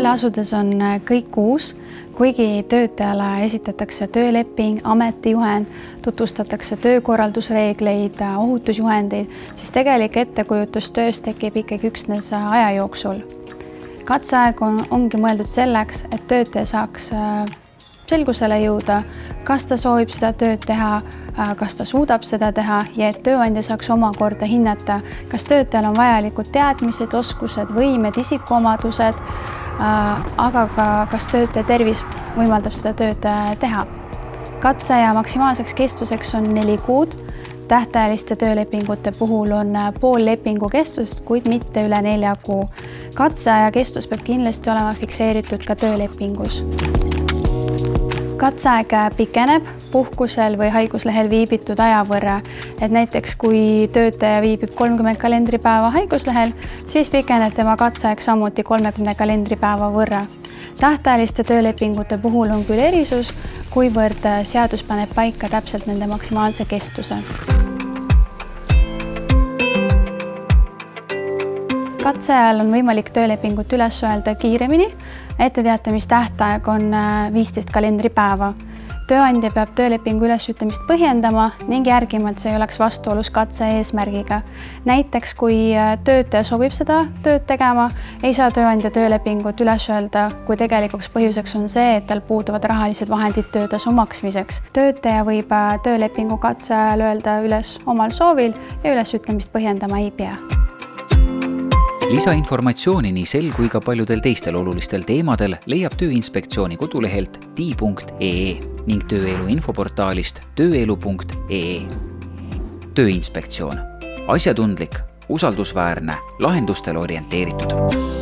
Tööle asudes on kõik uus, kuigi töötajale esitatakse tööleping, ametijuhend, tutvustatakse töökorraldusreegleid, ohutusjuhendeid, siis tegelik ettekujutus tööst tekib ikkagi üksnes aja jooksul. Katseaeg ongi mõeldud selleks, et töötaja saaks selgusele jõuda, kas ta soovib seda tööd teha, kas ta suudab seda teha ja et tööandja saaks omakorda hinnata, kas töötajal on vajalikud teadmised, oskused, võimed, isikuomadused, aga ka kas töötaja tervis võimaldab seda tööd teha. Katseaja maksimaalseks kestuseks on 4 kuud, tähtajaliste töölepingute puhul on pool lepingu kestusest, kuid mitte üle 4 kuu. Katseaja kestus peab kindlasti olema fikseeritud ka töölepingus. Katseaeg pikeneb puhkusel või haiguslehel viibitud aja võrra, et näiteks kui töötaja viibib 30 kalendripäeva haiguslehel, siis pikeneb tema katseaeg samuti 30 kalendripäeva võrra. Tähtajaliste töölepingute puhul on küll erisus, kuivõrd seadus paneb paika täpselt nende maksimaalse kestuse. Katseajal on võimalik töölepingut üles öelda kiiremini, etteteatamistähtaeg on 15 kalendripäeva. Tööandja peab töölepingu ülesütlemist põhjendama ning järgima, et see ei oleks vastuolus katse eesmärgiga. Näiteks, kui töötaja sobib seda tööd tegema, ei saa tööandja töölepingut üles öelda, kui tegelikuks põhjuseks on see, et tal puuduvad rahalised vahendid töötasu maksmiseks. Töötaja võib töölepingu katseajal öelda üles omal soovil ja ülesütlemist põhjendama ei pea. Lisainformatsiooni nii sel kui ka paljudel teistel olulistel teemadel leiab Tööinspektsiooni kodulehelt tii.ee ning tööelu infoportaalist tööelu.ee. Tööinspektsioon. Asjatundlik, usaldusväärne, lahendustele orienteeritud.